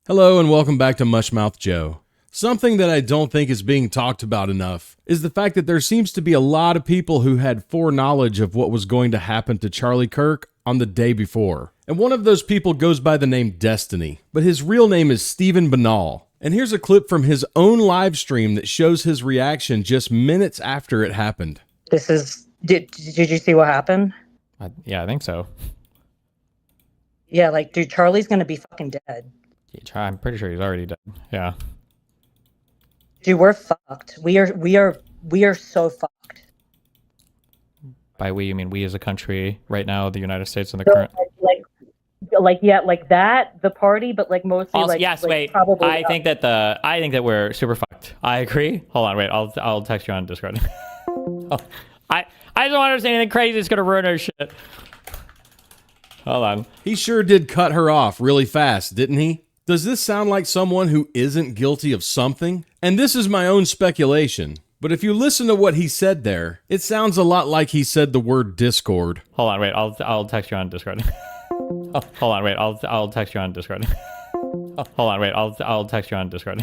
Hello and welcome back to Mushmouth Joe. Something that I don't think is being talked about enough is the fact that there seems to be a lot of people who had foreknowledge of what was going to happen to Charlie Kirk on the day before. And one of those people goes by the name Destiny, but his real name is Stephen Banal. And here's a clip from his own live stream that shows his reaction just minutes after it happened. Did you see what happened? Yeah, I think so. Yeah, like, dude, Charlie's gonna be fucking dead. I'm pretty sure he's already dead. Yeah. Dude, we're fucked. We are so fucked. By we, you mean we as a country right now, the United States and the current. Like that, the party, but like mostly Also, like. yes, like, wait. Probably I think that we're super fucked. I agree. Hold on, wait. I'll text you on Discord. I just don't understand anything crazy that's gonna ruin our shit. Hold on. He sure did cut her off really fast, didn't he? Does this sound like someone who isn't guilty of something? And this is my own speculation, but if you listen to what he said there, it sounds a lot like he said the word Discord. Hold on, wait. I'll text you on Discord. Hold on, wait. I'll text you on Discord. Hold on, wait. I'll text you on Discord.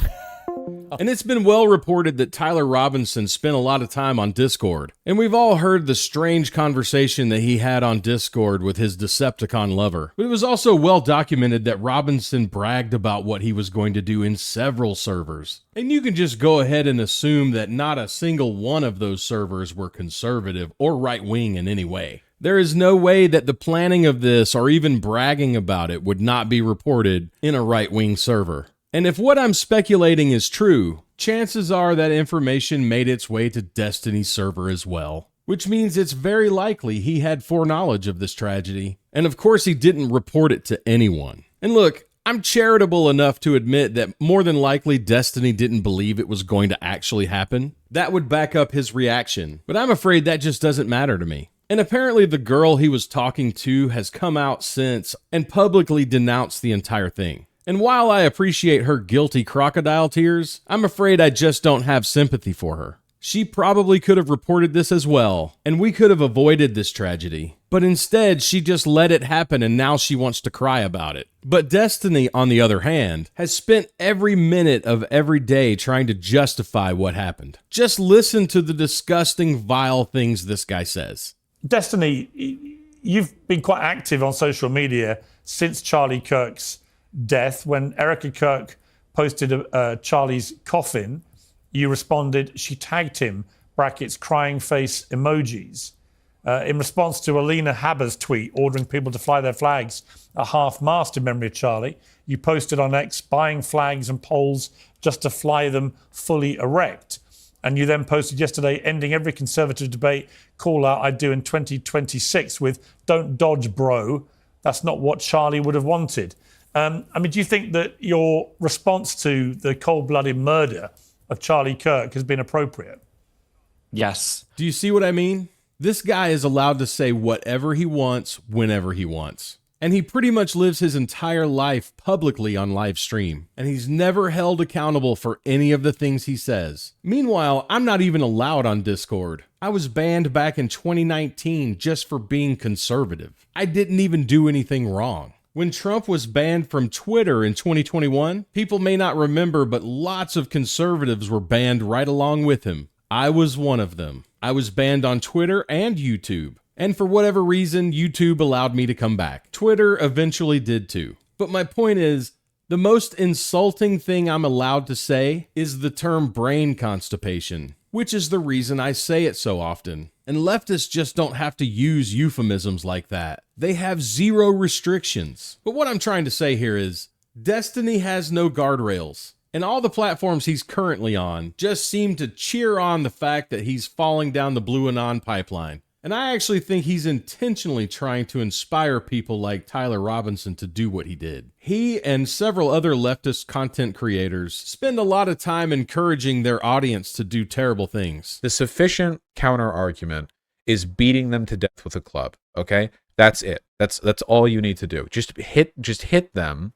And it's been well reported that Tyler Robinson spent a lot of time on Discord. And we've all heard the strange conversation that he had on Discord with his Decepticon lover. But it was also well documented that Robinson bragged about what he was going to do in several servers. And you can just go ahead and assume that not a single one of those servers were conservative or right-wing in any way. There is no way that the planning of this or even bragging about it would not be reported in a right-wing server. And if what I'm speculating is true, chances are that information made its way to Destiny's server as well. Which means it's very likely he had foreknowledge of this tragedy. And of course he didn't report it to anyone. And look, I'm charitable enough to admit that more than likely Destiny didn't believe it was going to actually happen. That would back up his reaction. But I'm afraid that just doesn't matter to me. And apparently the girl he was talking to has come out since and publicly denounced the entire thing. And while I appreciate her guilty crocodile tears, I'm afraid I just don't have sympathy for her. She probably could have reported this as well, and we could have avoided this tragedy. But instead, she just let it happen and now she wants to cry about it. But Destiny, on the other hand, has spent every minute of every day trying to justify what happened. Just listen to the disgusting, vile things this guy says. Destiny, you've been quite active on social media since Charlie Kirk's death. When Erica Kirk posted Charlie's coffin, you responded, she tagged him, brackets, crying face emojis. In response to Alina Haber's tweet ordering people to fly their flags at half-mast in memory of Charlie, you posted on X, buying flags and poles just to fly them fully erect. And you then posted yesterday, ending every conservative debate call out I'd do in 2026 with don't dodge, bro. That's not what Charlie would have wanted. Do you think that your response to the cold-blooded murder of Charlie Kirk has been appropriate? Yes. Do you see what I mean? This guy is allowed to say whatever he wants, whenever he wants. And he pretty much lives his entire life publicly on live stream. And he's never held accountable for any of the things he says. Meanwhile, I'm not even allowed on Discord. I was banned back in 2019 just for being conservative. I didn't even do anything wrong. When Trump was banned from Twitter in 2021, people may not remember, but lots of conservatives were banned right along with him. I was one of them. I was banned on Twitter and YouTube. And for whatever reason, YouTube allowed me to come back. Twitter eventually did too. But my point is, the most insulting thing I'm allowed to say is the term brain constipation, which is the reason I say it so often. And leftists just don't have to use euphemisms like that. They have zero restrictions. But what I'm trying to say here is, Destiny has no guardrails. And all the platforms he's currently on just seem to cheer on the fact that he's falling down the Blue Anon pipeline. And I actually think he's intentionally trying to inspire people like Tyler Robinson to do what he did. He and several other leftist content creators spend a lot of time encouraging their audience to do terrible things. The sufficient counter argument is beating them to death with a club. Okay, that's it. That's all you need to do. Just hit them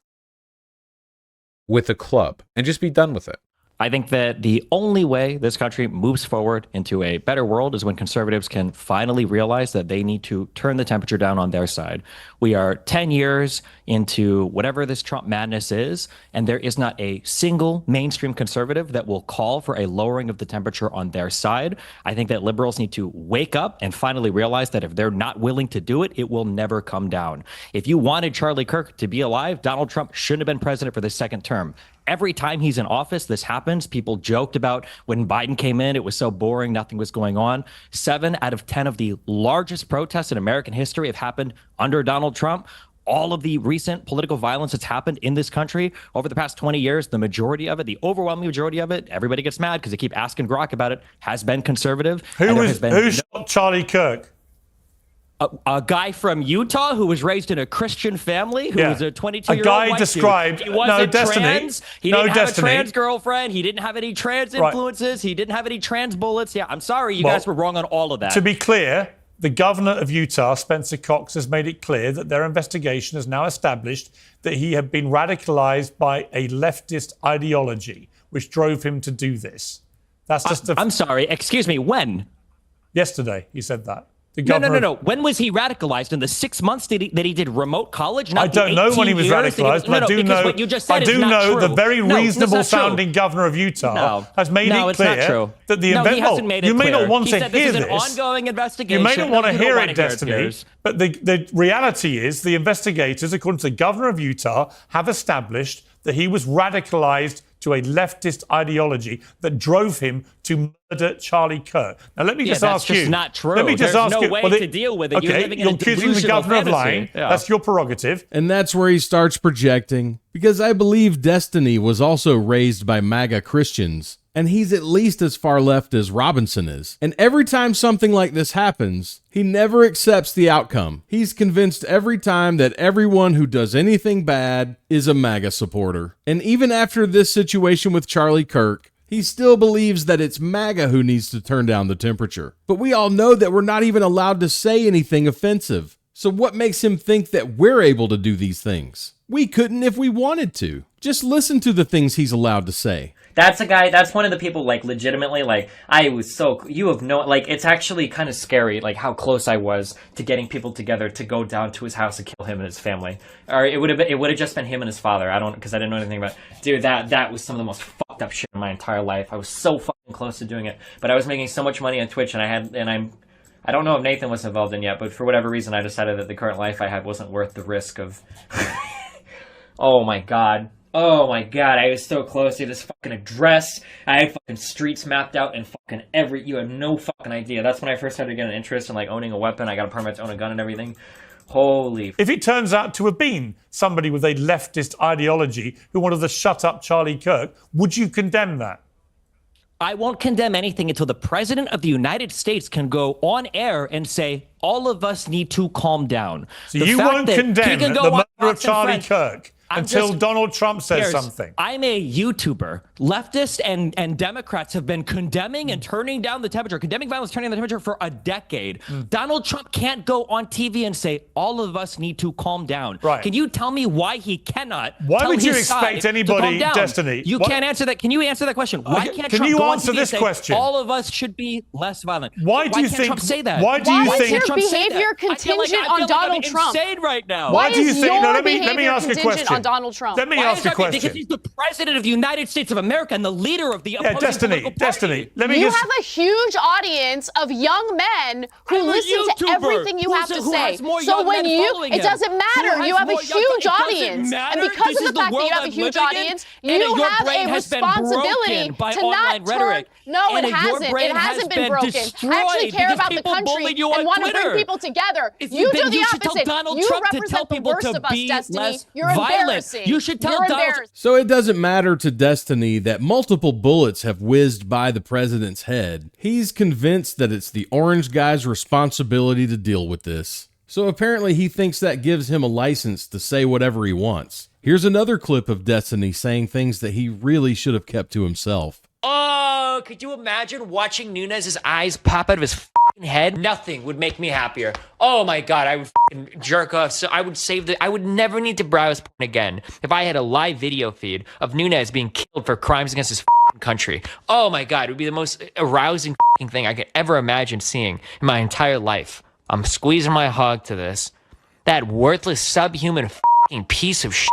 with a club and just be done with it. I think that the only way this country moves forward into a better world is when conservatives can finally realize that they need to turn the temperature down on their side. We are 10 years into whatever this Trump madness is, and there is not a single mainstream conservative that will call for a lowering of the temperature on their side. I think that liberals need to wake up and finally realize that if they're not willing to do it, it will never come down. If you wanted Charlie Kirk to be alive, Donald Trump shouldn't have been president for the second term. Every time he's in office, this happens. People joked about when Biden came in, it was so boring, nothing was going on. 7 out of 10 of the largest protests in American history have happened under Donald Trump. All of the recent political violence that's happened in this country over the past 20 years, the majority of it, the overwhelming majority of it, everybody gets mad because they keep asking Grok about it, has been conservative. Who shot Charlie Kirk? A guy from Utah who was raised in a Christian family, who was a 22-year-old guy white described. dude. He wasn't Destiny. trans. He No, didn't have Destiny. a trans girlfriend. He didn't have any trans influences. He didn't have any trans bullets. Yeah, I'm sorry, you guys were wrong on all of that. To be clear, the governor of Utah, Spencer Cox, has made it clear that their investigation has now established that he had been radicalized by a leftist ideology, which drove him to do this. That's just I'm sorry, excuse me, when? Yesterday, he said that. No. When was he radicalized? In the 6 months that he did remote college? Not I don't know when he was radicalized, but I do know. What you just said I do is not know true. the very reasonable sounding governor of Utah has made it clear that the he hasn't made it you may clear. not want He to said hear this is this. an ongoing investigation. You may not want to You don't hear wanna it, Destiny. But the reality is, the investigators, according to the governor of Utah, have established that he was radicalized to a leftist ideology that drove him to murder Charlie Kirk. Now, let me just ask you. That's just not true. Let me just There's ask no you. way to deal with it. Okay, You're living in a accusing the delusional governor of lying. fantasy. Yeah. That's your prerogative. And that's where he starts projecting, because I believe Destiny was also raised by MAGA Christians, and he's at least as far left as Robinson is. And every time something like this happens, he never accepts the outcome. He's convinced every time that everyone who does anything bad is a MAGA supporter. And even after this situation with Charlie Kirk, he still believes that it's MAGA who needs to turn down the temperature. But we all know that we're not even allowed to say anything offensive. So what makes him think that we're able to do these things? We couldn't if we wanted to. Just listen to the things he's allowed to say. That's a guy, that's one of the people, like, legitimately, like, you have no, like, it's actually kind of scary, like, how close I was to getting people together to go down to his house and kill him and his family. Or it would have just been him and his father. Because I didn't know anything about it. Dude, that was some of the most fucked up shit in my entire life. I was so fucking close to doing it. But I was making so much money on Twitch, and I don't know if Nathan was involved in yet, but for whatever reason, I decided that the current life I had wasn't worth the risk of... Oh my god, I was so close to this fucking address. I had fucking streets mapped out and fucking you have no fucking idea. That's when I first started getting an interest in, like, owning a weapon. I got a permit to own a gun and everything. Holy... If it turns out to have been somebody with a leftist ideology who wanted to shut up Charlie Kirk, would you condemn that? I won't condemn anything until the president of the United States can go on air and say, all of us need to calm down. So you won't condemn the murder of Charlie Kirk until Donald Trump says something. I'm a YouTuber. Leftists and Democrats have been condemning and turning down the temperature, condemning violence, turning down the temperature for a decade. Donald Trump can't go on TV and say, all of us need to calm down. Right. Can you tell me why he cannot? Why would you his expect side anybody, to calm down? Destiny? You can't answer that. Can you answer that question? Why can't Can Trump you go answer on TV this and say, question? all of us should be less violent? Why do you can't think Trump say that? Why do you Why think is your behavior contingent on Donald Trump? Insane right now. Why do you is think? your No, let me behavior ask a contingent question. on Donald Trump? Let me Why ask is a that? question. Because he's the president of the United States of America and the leader of the opposing political party. Destiny. Let me You just. have a huge audience of young men who I'm a listen to YouTuber everything you have to who say. has more So young when men you, following it him. doesn't Who matter. has You have a more young- huge it doesn't audience, matter. and because This of is the fact that world you have a I'm huge living in, audience, and you your have brain a has been responsibility broken by to online not turn. rhetoric. No, And it your hasn't. brain It has hasn't been been broken. I destroyed actually care because about the people country bullied you on and want to bring Twitter. people together. If You do then the you should tell opposite. Donald You Trump to tell represent the people worst to of us, be Destiny. less You're violent. embarrassing. You should tell You're Donald. embarrassing. So it doesn't matter to Destiny that multiple bullets have whizzed by the president's head. He's convinced that it's the orange guy's responsibility to deal with this. So apparently he thinks that gives him a license to say whatever he wants. Here's another clip of Destiny saying things that he really should have kept to himself. Oh, could you imagine watching Nunes's eyes pop out of his f***ing head? Nothing would make me happier. Oh my god, I would f***ing jerk off. So I would never need to browse porn again if I had a live video feed of Nunes being killed for crimes against his f***ing country. Oh my god, it would be the most arousing f***ing thing I could ever imagine seeing in my entire life. I'm squeezing my hog to this. That worthless subhuman f***ing fucking piece of shit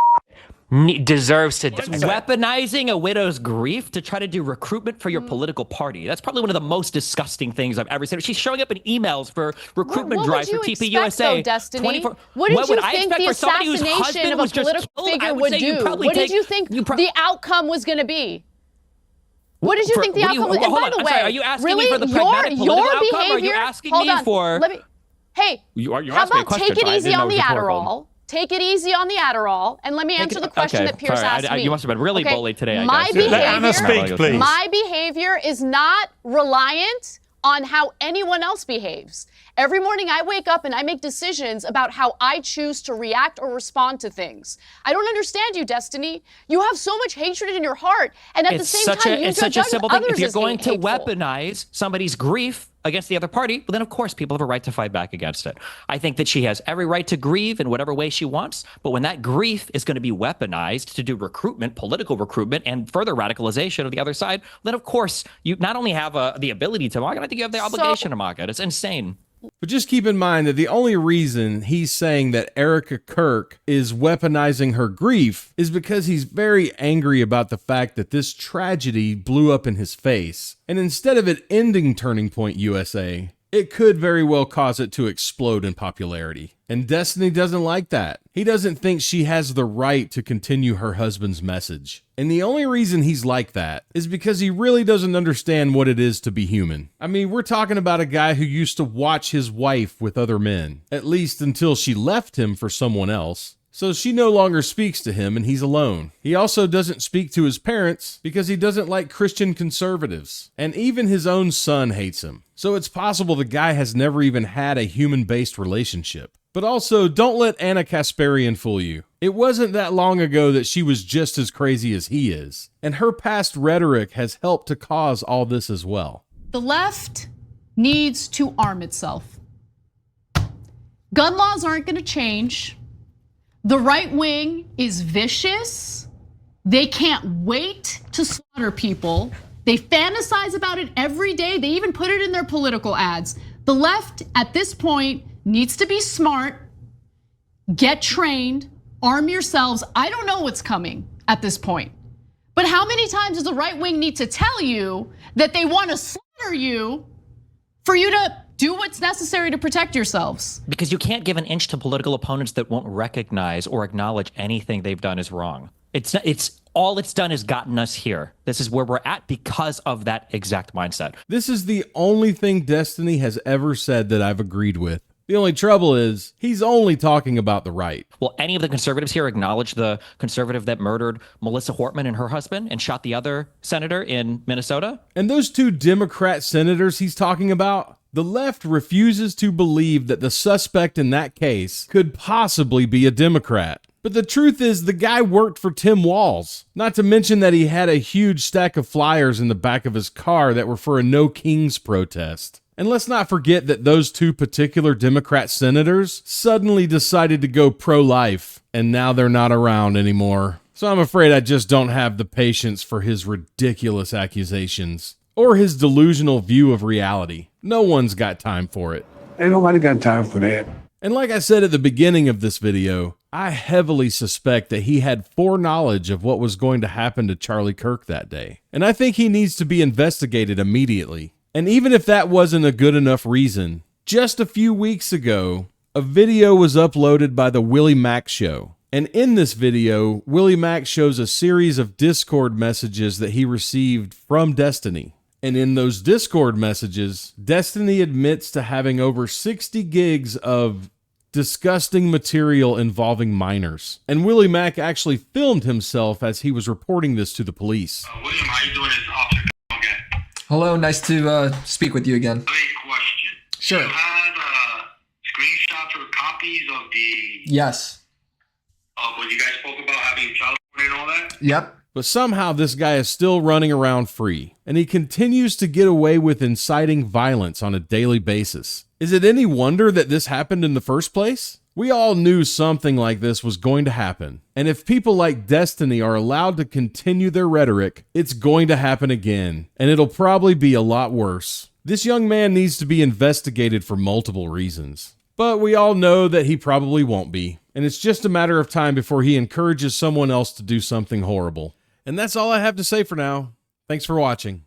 deserves to die. Weaponizing a widow's grief to try to do recruitment for your political party. That's probably one of the most disgusting things I've ever seen. She's showing up in emails for recruitment drives for TPUSA. Though, Destiny? 24 What did you I think expect the for somebody whose assassination husband of a was just political killed? I figure would would say you'd do? probably What did take- you think you pro- the outcome was going to be? What did you think the outcome was? And hold by on, the I'm way, sorry, are you asking really, me for the pragmatic political your outcome, behavior? or are you asking hold me on, for... Let me, hey, you're how asking me a about question, take it so I easy didn't know on it the was rhetorical. Adderall? Take it easy on the Adderall, and let me answer the question okay, that Pierce sorry, asked me. you must have been really bullied today, I My guess. behavior, Let Anna speak, please. My behavior is not reliant on how anyone else behaves. Every morning I wake up and I make decisions about how I choose to react or respond to things. I don't understand you, Destiny. You have so much hatred in your heart, and at the same time, you it's such a judge simple thing. others If you're as going to hateful. weaponize somebody's grief against the other party, well, then of course people have a right to fight back against it. I think that she has every right to grieve in whatever way she wants, but when that grief is going to be weaponized to do recruitment, political recruitment, and further radicalization of the other side, then of course you not only have the ability to mock it, I think you have the obligation to mock it. It's insane. But just keep in mind that the only reason he's saying that Erica Kirk is weaponizing her grief is because he's very angry about the fact that this tragedy blew up in his face. And instead of it ending Turning Point USA, it could very well cause it to explode in popularity. And Destiny doesn't like that. He doesn't think she has the right to continue her husband's message. And the only reason he's like that is because he really doesn't understand what it is to be human. I mean, we're talking about a guy who used to watch his wife with other men, at least until she left him for someone else. So she no longer speaks to him and he's alone. He also doesn't speak to his parents because he doesn't like Christian conservatives. And even his own son hates him. So it's possible the guy has never even had a human-based relationship. But also, don't let Anna Kasparian fool you. It wasn't that long ago that she was just as crazy as he is. And her past rhetoric has helped to cause all this as well. The left needs to arm itself. Gun laws aren't going to change. The right wing is vicious. They can't wait to slaughter people. They fantasize about it every day. They even put it in their political ads. The left, at this point, needs to be smart, get trained, arm yourselves. I don't know what's coming at this point. But how many times does the right wing need to tell you that they want to slaughter you for you to do what's necessary to protect yourselves? Because you can't give an inch to political opponents that won't recognize or acknowledge anything they've done is wrong. It's all it's done is gotten us here. This is where we're at because of that exact mindset. This is the only thing Destiny has ever said that I've agreed with. The only trouble is, he's only talking about the right. Will any of the conservatives here acknowledge the conservative that murdered Melissa Hortman and her husband and shot the other senator in Minnesota? And those two Democrat senators he's talking about, the left refuses to believe that the suspect in that case could possibly be a Democrat. But the truth is, the guy worked for Tim Walz. Not to mention that he had a huge stack of flyers in the back of his car that were for a No Kings protest. And let's not forget that those two particular Democrat senators suddenly decided to go pro-life, and now they're not around anymore. So I'm afraid I just don't have the patience for his ridiculous accusations, or his delusional view of reality. No one's got time for it. Ain't nobody got time for that. And like I said at the beginning of this video, I heavily suspect that he had foreknowledge of what was going to happen to Charlie Kirk that day. And I think he needs to be investigated immediately. And even if that wasn't a good enough reason, just a few weeks ago, a video was uploaded by the Willie Mack Show. And in this video, Willie Mack shows a series of Discord messages that he received from Destiny. And in those Discord messages, Destiny admits to having over 60 gigs of disgusting material involving minors. And Willie Mack actually filmed himself as he was reporting this to the police. William, how you doing? It's Officer again. Hello, nice to speak with you again. Great question. Sure. You have screenshots or copies of the... Yes. What you guys spoke about having child support and all that? Yep. But somehow this guy is still running around free, and he continues to get away with inciting violence on a daily basis. Is it any wonder that this happened in the first place? We all knew something like this was going to happen, and if people like Destiny are allowed to continue their rhetoric, it's going to happen again, and it'll probably be a lot worse. This young man needs to be investigated for multiple reasons. But we all know that he probably won't be. And it's just a matter of time before he encourages someone else to do something horrible. And that's all I have to say for now. Thanks for watching.